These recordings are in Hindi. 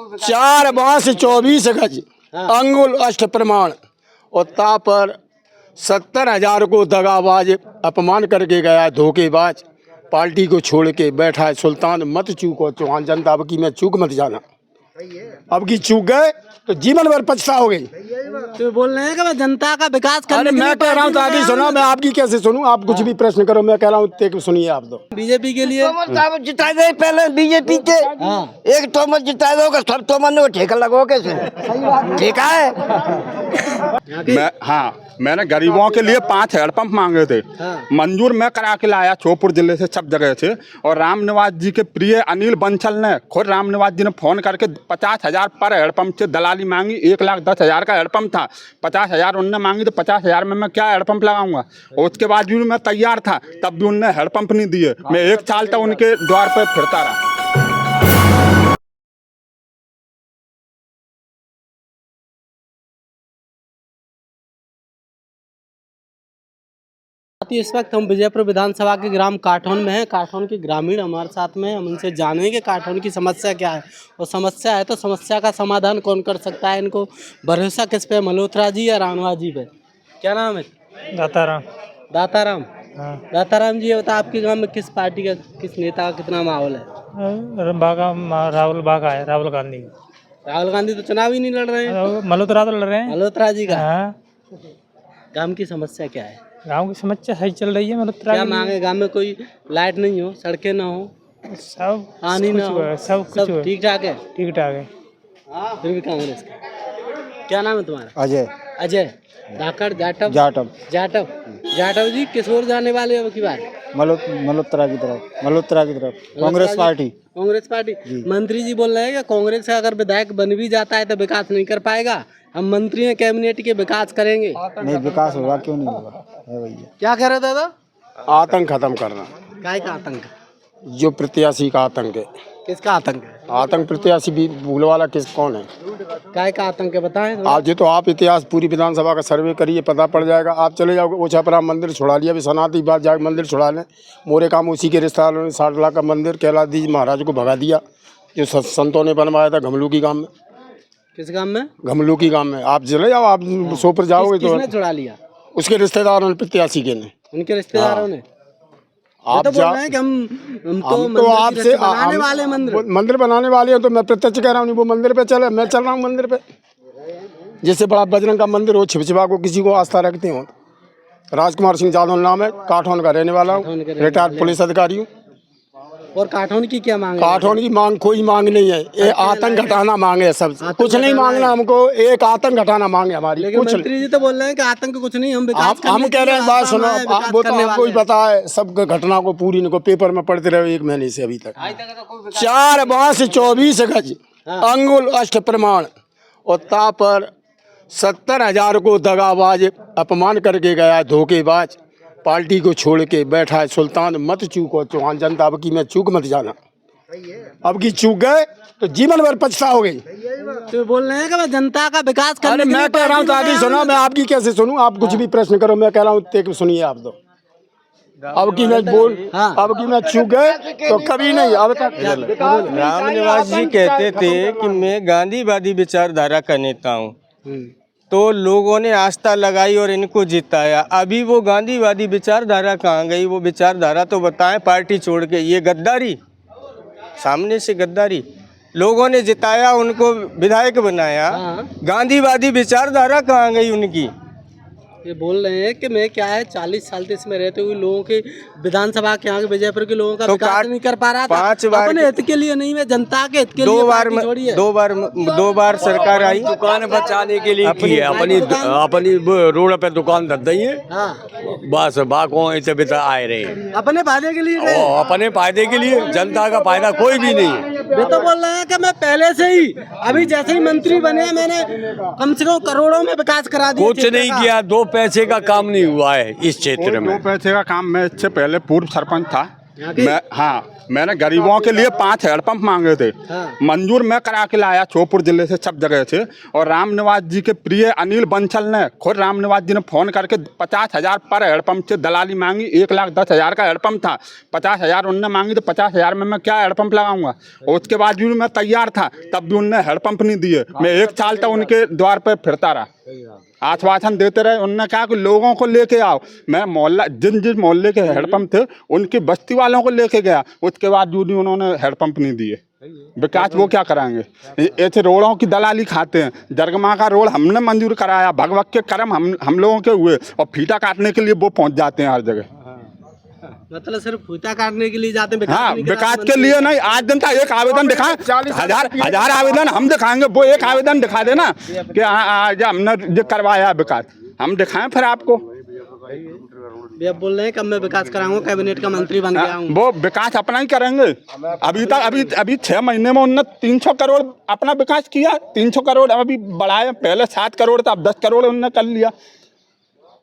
4 बांस 24 गज अंगुल अष्ट प्रमाण और ता पर 70,000 को दगाबाज अपमान करके गया धोखेबाज। पार्टी को छोड़ के बैठा है सुल्तान, मत चूको चौहान जनता, अब की मैं चूक मत जाना। अब की चूक गए तो जीवन भर पछताओगे। तो बोल रहे हैं कि मैं जनता का विकास करने के लिए मैं कह रहा हूँ तो आगे सुनो, मैं आपकी कैसे सुनूं? आप कुछ भी प्रश्न करो, मैं कह रहा हूँ सुनिए आप दो। बीजेपी के लिए जिता दे पहले बीजेपी के। एक तोमत जिता दोगे सब तोमत ने ठेका लगो कैसे? ठेका है। मैंने गरीबों के लिए 5 हैंडपंप मांगे थे। मंजूर मैं करा के लाया छोपुर जिले से, सब जगह से। और रामनिवास जी के प्रिय अनिल बंसल ने खुद रामनिवास जी ने फोन करके 50,000 पर हैंडपंप से दलाली मांगी। 1,10,000 का हैंडपंप था, 50,000 उनने मांगी, तो 50,000 में मैं क्या हैंडपंप लगाऊंगा? और उसके बाद भी मैं तैयार था, तब भी उनने हैंडपंप नहीं दिए। मैं 1 साल तक उनके द्वार पर फिरता रहा। इस वक्त हम विजयपुर विधानसभा के ग्राम काठौन में हैं। काठौन के ग्रामीण हमारे साथ में, हम उनसे जानेंगे काठौन की समस्या क्या है। और समस्या है तो समस्या का समाधान कौन कर सकता है। इनको भरोसा किस पे, मल्होत्रा जी या राणवा जी पे? क्या नाम है? दाताराम। दाताराम। हाँ। दाताराम जी, ये बता आपके गांव में किस पार्टी का, किस नेता का कितना माहौल है? राहुल बागा है, राहुल गांधी। राहुल गांधी तो चुनाव ही नहीं लड़ रहे हैं। मल्होत्रा तो लड़ रहे हैं। मल्होत्रा जी का। हाँ। गांव की समस्या क्या है? गांव की समस्या सही चल रही है। मल्होत्रा क्या मांगे? गांव में कोई लाइट नहीं हो, सड़कें ना हो, सब पानी ना हो, सब कुछ ठीक ठाक है। ठीक ठाक है। फिर भी कांग्रेस का। क्या नाम है तुम्हारा? अजय। अजय धाकड़ जाटव। जाटव। जाटव। जाटव जी किस ओर जाने वाले हो की बात? मल्होत्रा की तरफ कांग्रेस पार्टी। कांग्रेस पार्टी। मंत्री जी बोल रहे हैं कि कांग्रेस का अगर विधायक बन भी जाता है तो विकास नहीं कर पाएगा, हम मंत्री हैं कैबिनेट के, विकास करेंगे। नहीं विकास होगा, क्यों नहीं होगा भैया? क्या कह रहे दादा? आतंक खत्म करना। काय का आतंक? जो प्रत्याशी का आतंक है। किसका आतंक है? आतंक प्रत्याशी भी भूल वाला किस कौन है? काय का आतंक है बताएं। आज तो आप इतिहास पूरी विधानसभा का सर्वे करिए, पता पड़ जाएगा। आप चले जाओगे ओछापरा मंदिर छुड़ा लिया, विश्वनाथ बात जाके मंदिर छुड़ा लें। मोरे काम उसी के रिश्तेदारों ने 60 लाख का मंदिर कैलाश महाराज को भगा दिया, जो संतों ने बनवाया था घमलू की गांव में। किस गांव में? घमलू की गांव में। आप चले जाओ, आप सोपर जाओगे तो किसने छुड़ा लिया? उसके रिश्तेदारों ने, प्रत्याशी के ने, उनके रिश्तेदारों ने। आप तो बोल रहे हैं कि हम तो आपसे बनाने वाले मंदिर बनाने वाले हैं, तो मैं प्रत्यक्ष कह रहा हूँ, वो मंदिर पे चले, मैं चल रहा हूँ मंदिर पे। जैसे बड़ा बजरंग का मंदिर हो, छिपछिपा को किसी को आस्था रखते हो। राजकुमार सिंह यादव नाम है, काठौन का रहने वाला हूँ, रिटायर्ड पुलिस अधिकारी हूँ। और काठौन की क्या मांग है? काठौन की मांग कोई मांग नहीं है, ये आतंक घटाना मांग है। सब कुछ नहीं मांगना हमको, एक आतंक घटाना मांग है हमारी। कुछ मंत्री जी तो बोल रहे हैं कि आतंक कुछ नहीं, हम हम कह रहे हैं, बात सुनो, वो तो आपको ही पता है सब घटना को, पूरी इनको पेपर में पढ़ते रहे 1 महीने से अभी तक। 4 बांस 24 गज अंगुल अष्ट प्रमाण और ता पर 70,000 को दगाबाज अपमान करके गया धोखेबाज। पार्टी को छोड़ के बैठा है सुल्तान, मत चूको चौहान जनता, अब की मैं चूक मत जाना। अब की चूक गए तो जीवन भर पछताओगे। तो बोल रहे हैं कि मैं जनता का विकास करने के लिए। मैं कह रहा हूँ तो आगे सुनो, मैं आपकी कैसे सुनूं? आप कुछ भी प्रश्न करो, मैं कह रहा हूँ सुनिए आप दो। अब की मैं अब की मैं चूक गए तो कभी नहीं। अब तक रामनिवास जी कहते थे कि मैं गांधीवादी विचारधारा का नेता हूँ, तो लोगों ने आस्था लगाई और इनको जिताया। अभी वो गांधीवादी विचारधारा कहाँ गई? वो विचारधारा तो बताएं। पार्टी छोड़ के ये गद्दारी, सामने से गद्दारी। लोगों ने जिताया, उनको विधायक बनाया, गांधीवादी विचारधारा कहाँ गई उनकी? ये बोल रहे हैं कि मैं क्या है 40 साल से इसमें रहते हुए लोगों के, विधानसभा के यहाँ के विजयपुर के लोगों का विकास नहीं कर पा रहा था। 5 बार अपने हित के लिए नहीं, मैं जनता के हित के लिए। 2 बार सरकार आई, दुकान बचाने के लिए की है। अपनी रोड पे दुकान धर दी है। बस बाको ऐसे बिता आए रहे अपने फायदे के लिए। अपने फायदे के लिए, जनता का फायदा कोई भी नहीं है। वे तो बोल रहे हैं कि मैं पहले से ही, अभी जैसे ही मंत्री बने, मैंने कम से कम करोड़ों में विकास करा दिया। कुछ नहीं किया, 2 पैसे का काम नहीं हुआ है इस क्षेत्र में। 2 पैसे का काम, मैं इससे पहले पूर्व सरपंच था। मैं मैंने गरीबों के लिए 5 हैंडपंप मांगे थे, मंजूर मैं करा के लाया श्योपुर जिले से सब जगह से। और रामनिवास जी के प्रिय अनिल बंसल ने खुद रामनिवास जी ने फोन करके 50,000 पर हैंडपंप से दलाली मांगी। 1,10,000 का हैंडपंप था, 50,000 उनने मांगी, तो 50,000 में मैं क्या हैंडपंप लगाऊंगा। उसके बाद भी मैं तैयार था, तब भी उनने हैंडपंप नहीं दिए। मैं 1 साल तक उनके द्वार पर फिरता रहा, आश्वासन देते रहे। उन्होंने कहा कि लोगों को लेके आओ। मैं मोहल्ला जिस मोहल्ले के हेडपंप थे उनकी बस्ती वालों को लेके गया, उसके बाद भी उन्होंने हेडपंप नहीं दिए। विकास वो क्या कराएंगे, ऐसे रोडों की दलाली खाते हैं। जरगमा का रोड हमने मंजूर कराया, भगवत के कर्म हम लोगों के हुए, और फीता काटने के लिए वो पहुंच जाते हैं हर जगह। मतलब सिर्फ फूटा काटने के लिए जाते हैं, हाँ, विकास के लिए नहीं। आज दिन का एक आवेदन दिखाएं, हजार आवेदन हम दिखाएंगे, वो एक आवेदन दिखा देना कि आज हमने जो करवाया विकास, हम दिखाएं फिर आपको। भैया बोल रहे हैं कि मैं विकास कराऊंगा, कैबिनेट का मंत्री बन गया हूँ। वो विकास अपना ही करेंगे। अभी 6 महीने में उन्होंने 300 करोड़ अपना विकास किया। 300 करोड़ अभी बढ़ाए, पहले 7 करोड़ था, अब 10 करोड़ उन्होंने कर लिया।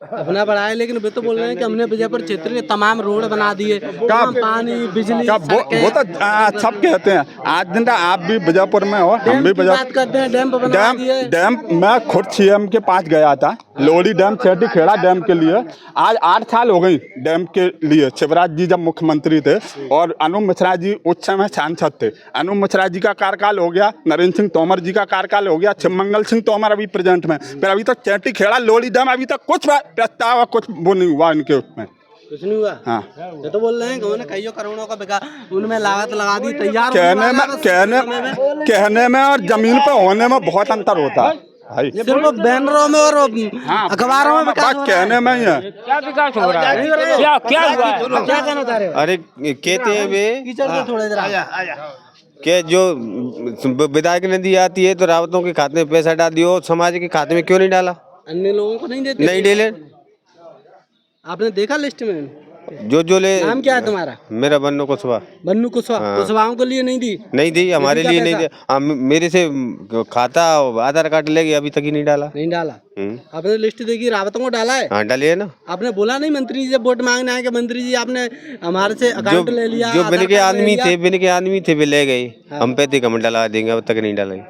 अपना बढ़ाया, लेकिन वे तो बोल रहे हैं कि हमने विजयपुर क्षेत्र के तमाम रोड बना दिए, पानी बिजली वो तो सब कहते हैं। आज दिन आप भी विजयपुर में हो, हम भी बात करते हैं, डैम बना दिए। डैम मैं खुद सीएम के पास गया था, लोहड़ी डैम, छेटी खेड़ा डैम के लिए। आज 8 साल हो गई डैम के लिए। शिवराज जी जब मुख्यमंत्री थे और अनूप मिश्रा जी उस समय सांसद थे। अनूप मिश्रा जी का कार्यकाल हो गया, नरेंद्र सिंह तोमर जी का कार्यकाल हो गया, शिवमंगल सिंह तोमर अभी प्रेजेंट में। फिर अभी तक छेटी खेड़ा लोहड़ी डैम अभी तक कुछ प्रस्ताव कुछ वो नहीं हुआ इनके उसमें, कुछ नहीं हुआ। हाँ, ये तो बोल रहे हैं कि उन्होंने कईयों करोड़ों का विकास, उनमें लागत लगा दी, तैयार कहने में और जमीन पे होने में बहुत अंतर होता है। सिर्फ बैनरों में और अखबारों में विकास कहने में ही है। क्या विकास हो रहा है, क्या हुआ है? क्या कहना चाह रहे हो? अरे कहते हैं वे कीचड़ को थोड़ा जरा कि जो विधायक ने दी आती है तो रावतों के खाते में पैसा डाल दियो, समाज के खाते में क्यों नहीं डाला? अन्य लोगों को नहीं देते? नहीं डेले। आपने देखा लिस्ट में जो ले। नाम क्या है तुम्हारा? मेरा बन्नू कुशवाहा। बन्नू कुशवाहा। कुशवाहाओं के लिए नहीं दी? नहीं दी, हमारे लिए नहीं दी। मेरे से खाता आधार कार्ड ले गया, अभी तक ही नहीं डाला। नहीं डाला। आपने लिस्ट देखी, रावतों को डाला है? हाँ, डालिए ना। आपने बोला नहीं मंत्री जी जब वोट मांगने आए कि मंत्री जी आपने हमारे से अकाउंट ले लिया? जो बिन के आदमी थे वे ले गए। हम 35 कमेंट डला देंगे, अब तक नहीं डालेंगे।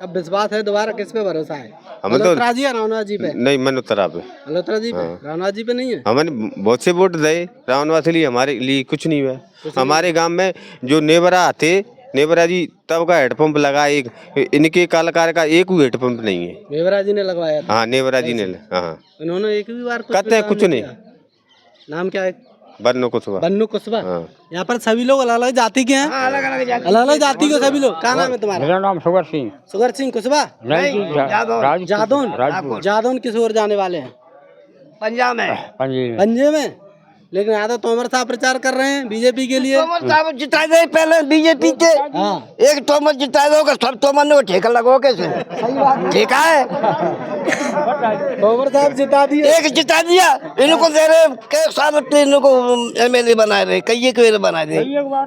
अब विश्वास है दोबारा किस पे भरोसा है? हमें तो मल्होत्रा जी या रावनाथ जी पे? नहीं, मल्होत्रा पे। मल्होत्रा जी पे? रावनाथ जी पे नहीं है? हमने बहुत से वोट दिए रावनाथ लिए, हमारे लिए कुछ नहीं हुआ। हमारे गांव में जो नेबरा थे, नेबरा जी तब का हेडपंप लगा, एक इनके कालकार का एक भी हेडपंप नहीं है। नेबरा जी ने लगवाया था? हाँ, नेबरा जी ने। हाँ, उन्होंने एक भी बार कहते हैं कुछ नहीं। नाम क्या है? बन्नू कुशवाहा। बन्नू कुशवाहा। यहाँ पर सभी लोग अलग अलग जाति के हैं? अलग-अलग जाति के सभी लोग। क्या नाम है तुम्हारा? मेरा नाम सुगर सिंह। सुगर सिंह कुशवाहा? जादौन किस ओर जाने वाले हैं? पंजाब में। पंजे में। लेकिन यहाँ तो तोमर साहब प्रचार कर रहे हैं बीजेपी के लिए। तोमर साहब जिता दे पहले बीजेपी के। एक तोमर जिता दोगे, सब तोमर ने ठेका लगो कैसे? ठेका है। तोमर साहब जिता दिए, एक जिता दिया, इनको दे रहे कई साल इनको एमएलए बनाए रहे, कई के बनाए रहे।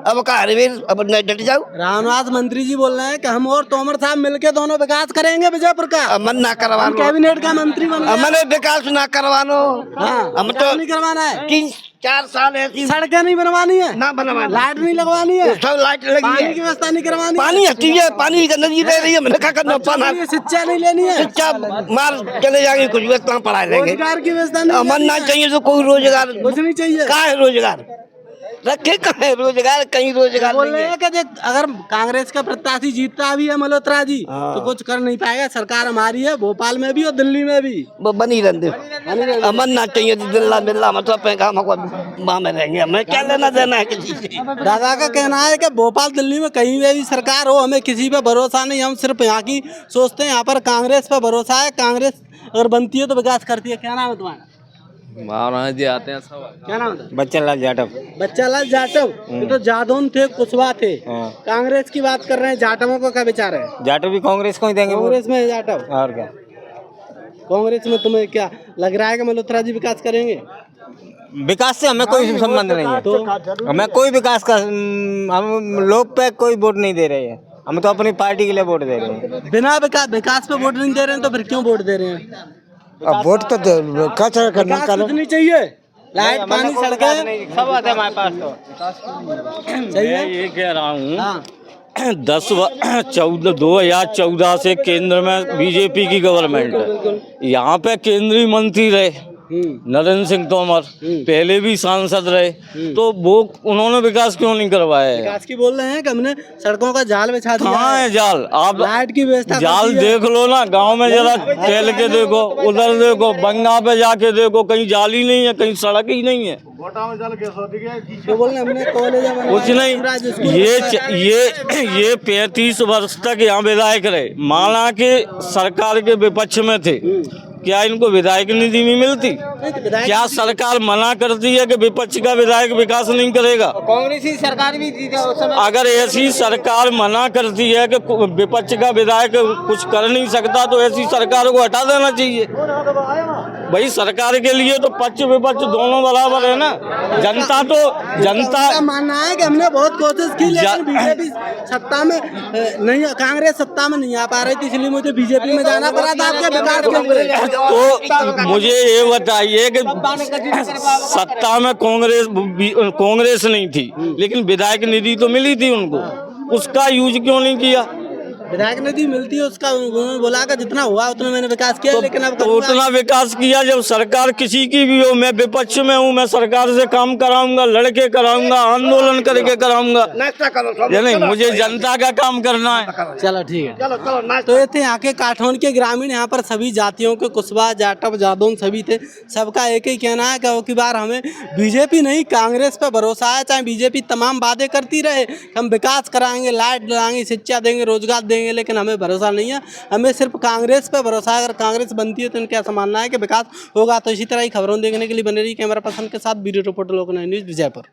अब कहा अब डट जाओ। रामनाथ मंत्री जी बोल रहे हैं कि हम और तोमर साहब मिलके दोनों विकास करेंगे विजयपुर का। अमन ना करवानो, कैबिनेट का मंत्री बन गए। हमने विकास ना करवानो। हम तो नहीं करवाना है। 3-4 साल ऐसी सड़कें नहीं बनवानी है, ना बनवाना, लाइट नहीं लगवानी है, सब लाइट लगी पानी है, की व्यवस्था नहीं करवानी, पानी हटी है, पानी का नदी दे रही है, मैंने क्या करना? पानी शिक्षा नहीं लेनी है, शिक्षा मार चले जाएंगे, कुछ भी कहाँ पढ़ाई लेंगे? रोजगार की व्यवस्था नहीं, अमन ना चाहिए तो कोई रोजगार कुछ नहीं चाहिए। कहाँ है रोजगार? रखे कहाँ है रोजगार? कहीं रोजगार बोल नहीं रहे है। हैं कि अगर कांग्रेस का प्रत्याशी जीतता भी है मल्होत्रा जी तो कुछ कर नहीं पाएगा। सरकार हमारी है, भोपाल में भी और दिल्ली में भी। वो बनी रहते। अमन ना चाहिए तो दिल्ला मिल्ला मतलब पैसा हमको वहाँ में रहेंगे, हमें क्या लेना देना है किसी से? दादा का कहना है कि भोपाल दिल्ली में कहीं में भी सरकार हो, हमें किसी पे भरोसा नहीं, हम सिर्फ यहाँ की सोचते हैं। यहाँ पर कांग्रेस पे भरोसा है, कांग्रेस अगर बनती है तो विकास करती है। क्या नाम है तुम्हारा? जी आते हैं सब। क्या नाम है? बच्चनलाल जाटव। बच्चालाल जाटव। ये तो जादौन थे, कुशवाहा थे। कांग्रेस की बात कर रहे हैं, जाटवों का क्या विचार है? जाटव भी कांग्रेस को ही देंगे। कांग्रेस में है जाटव। और क्या कांग्रेस में तुम्हें क्या लग रहा है कि मल्होत्रा जी विकास करेंगे? विकास से हमें कोई संबंध नहीं है। तो हमें कोई विकास का, हम लोग पे कोई वोट नहीं दे रहे हैं, हम तो अपनी पार्टी के लिए वोट दे रहे हैं। बिना विकास पे वोट नहीं दे रहे हैं तो फिर क्यों वोट दे रहे हैं? अब वोट तो विकास कुछ नहीं चाहिए, लाइट पानी सड़कें सब आते हमारे पास तो सही है। मैं ये कह रहा हूँ हाँ 2014 से केंद्र में बीजेपी की गवर्नमेंट है। यहाँ पे केंद्रीय मंत्री रहे नरेंद्र सिंह तोमर, पहले भी सांसद रहे, तो वो उन्होंने विकास क्यों नहीं करवाया है? विकास की बोल रहे हैं कि हमने सड़कों का जाल बिछा दिया कहाँ है जाल? आप लाइट की व्यवस्था जाल देख लो ना, गांव में जरा टहल के देखो, उधर देखो, बंगा पे जाके देखो, कहीं जाल ही नहीं है, कहीं सड़क ही नहीं है, तो बोल रहे हमने कॉलेज कुछ नहीं। ये 35 वर्ष तक यहाँ विधायक रहे, माना कि सरकार के विपक्ष में थे, क्या इनको विधायक निधि नहीं मिलती? क्या सरकार मना करती है कि विपक्ष का विधायक विकास नहीं करेगा? कांग्रेसी सरकार भी थी उस समय। अगर ऐसी सरकार मना करती है कि विपक्ष का विधायक कुछ कर नहीं सकता, तो ऐसी सरकार को हटा देना चाहिए। भाई सरकार के लिए तो पक्ष विपक्ष दोनों बराबर है ना। जनता का मानना है कि हमने बहुत कोशिश की, लेकिन बीजेपी सत्ता में नहीं, कांग्रेस सत्ता में नहीं आ पा रही थी, इसलिए मुझे बीजेपी में जाना पड़ा था आपके विकास के लिए। तो मुझे ये बताइए कि सत्ता में कांग्रेस नहीं थी, लेकिन विधायक निधि तो मिली थी उनको, उसका यूज क्यों नहीं किया? विधायक निधि मिलती है उसका, उन्होंने बोला कि जितना हुआ उतना मैंने विकास किया, लेकिन अब तो उतना विकास किया। जब सरकार किसी की भी हो, मैं विपक्ष में हूँ, मैं सरकार से काम कराऊंगा, लड़के कराऊंगा, आंदोलन करके कराऊंगा, नहीं मुझे जनता का काम करना है। चलो ठीक है। तो ये थे यहाँ के काठौन के ग्रामीण, यहाँ पर सभी जातियों के, कुशवाहा, जाटव, जादौन सभी थे। सबका एक ही कहना है कि अब की बार हमें बीजेपी नहीं कांग्रेस पे भरोसा है। चाहे बीजेपी तमाम वादे करती रहे, हम विकास कराएंगे, लाइट लगाएंगे, शिक्षा देंगे, रोजगार देंगे, लेकिन हमें भरोसा नहीं है। हमें सिर्फ कांग्रेस पे भरोसा है। अगर कांग्रेस बनती है तो इनका ऐसा मानना है कि विकास होगा। तो इसी तरह ही खबरों देखने के लिए बने रही। कैमरा पर्सन के साथ वीडियो रिपोर्टर लोकनायक न्यूज़, विजयपुर।